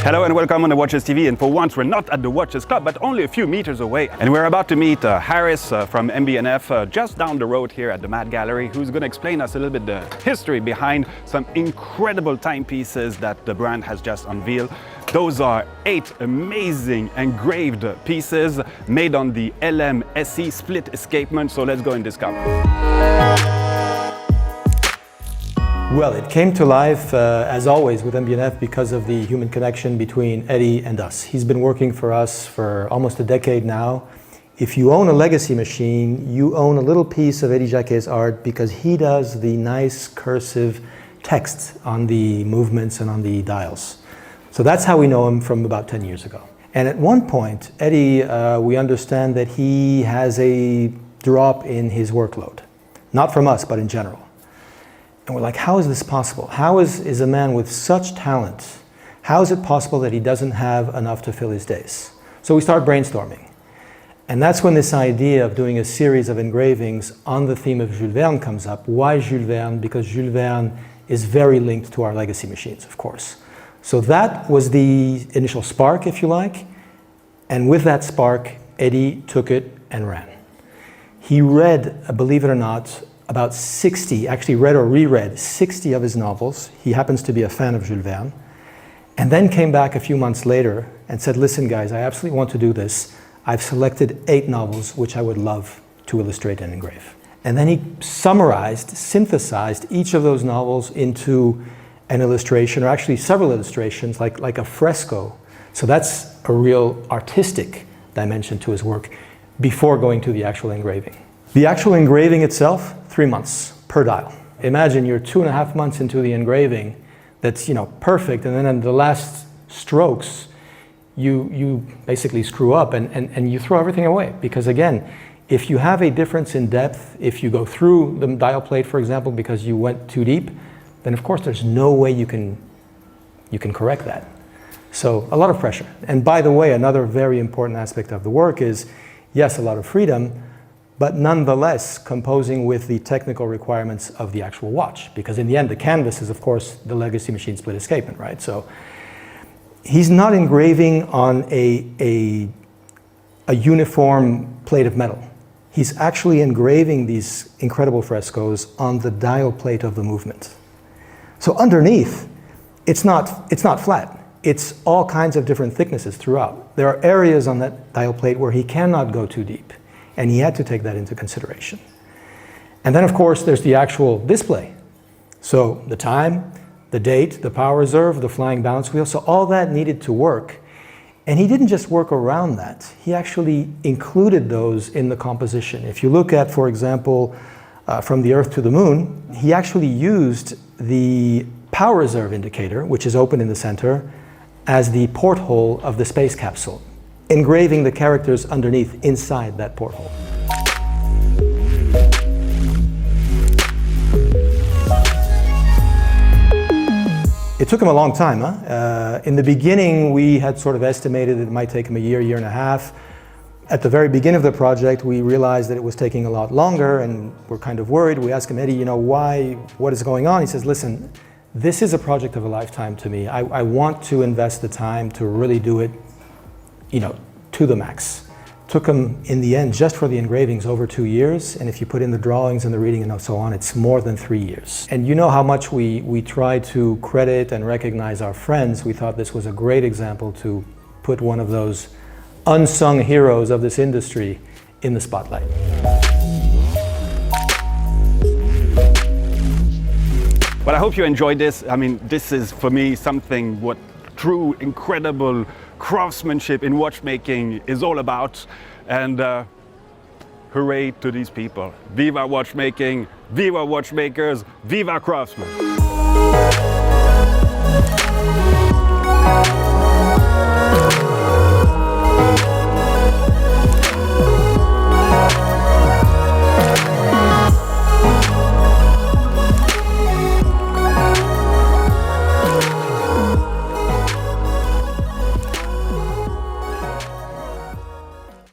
Hello and welcome on the Watches TV, and for once we're not at the Watches Club but only a few meters away, and we're about to meet Harris from MB&F just down the road here at the Mad Gallery, who's going to explain us a little bit the history behind some incredible timepieces that the brand has just unveiled. Those are 8 amazing engraved pieces made on the LM-SE Split Escapement, so let's go and discover. Well, it came to life, as always, with MB&F because of the human connection between Eddy and us. He's been working for us for almost a decade now. If you own a Legacy machine, you own a little piece of Eddy Jaquet's art because he does the nice cursive text on the movements and on the dials. So that's how we know him from about 10 years ago. And at one point, Eddy, we understand that he has a drop in his workload. Not from us, but in general. And we're like, how is this possible? How is a man with such talent, how is it possible that he doesn't have enough to fill his days? So we start brainstorming. And that's when this idea of doing a series of engravings on the theme of Jules Verne comes up. Why Jules Verne? Because Jules Verne is very linked to our Legacy machines, of course. So that was the initial spark, if you like. And with that spark, Eddy took it and ran. He read, believe it or not, about 60, actually read or reread 60 of his novels. He happens to be a fan of Jules Verne. And then came back a few months later and said, listen guys, I absolutely want to do this. I've selected 8 novels which I would love to illustrate and engrave. And then he summarized, synthesized each of those novels into an illustration, or actually several illustrations, like a fresco. So that's a real artistic dimension to his work before going to the actual engraving. The actual engraving itself, 3 months per dial. Imagine you're 2.5 months into the engraving that's, perfect, and then in the last strokes, you basically screw up and you throw everything away. Because again, if you have a difference in depth, if you go through the dial plate, for example, because you went too deep, then of course there's no way you can correct that. So a lot of pressure. And by the way, another very important aspect of the work is, yes, a lot of freedom, but nonetheless composing with the technical requirements of the actual watch. Because in the end, the canvas is, of course, the Legacy Machine Split Escapement, right? So he's not engraving on a uniform plate of metal. He's actually engraving these incredible frescoes on the dial plate of the movement. So underneath, it's not flat. It's all kinds of different thicknesses throughout. There are areas on that dial plate where he cannot go too deep. And he had to take that into consideration. And then, of course, there's the actual display. So the time, the date, the power reserve, the flying balance wheel, so all that needed to work. And he didn't just work around that. He actually included those in the composition. If you look at, for example, from the Earth to the Moon, he actually used the power reserve indicator, which is open in the center, as the porthole of the space capsule, engraving the characters underneath inside that porthole. It took him a long time. In the beginning, we had sort of estimated it might take him a year, year and a half. At the very beginning of the project, we realized that it was taking a lot longer, and we're kind of worried. We asked him, Eddy, why? What is going on? He says, listen, this is a project of a lifetime to me. I want to invest the time to really do it to the max. Took him, in the end, just for the engravings, over 2 years. And if you put in the drawings and the reading and so on, it's more than 3 years. And you know how much we try to credit and recognize our friends. We thought this was a great example to put one of those unsung heroes of this industry in the spotlight. Well, I hope you enjoyed this. I mean, this is, for me, something what true, incredible craftsmanship in watchmaking is all about. And hooray to these people. Viva watchmaking, Viva watchmakers, Viva craftsmen.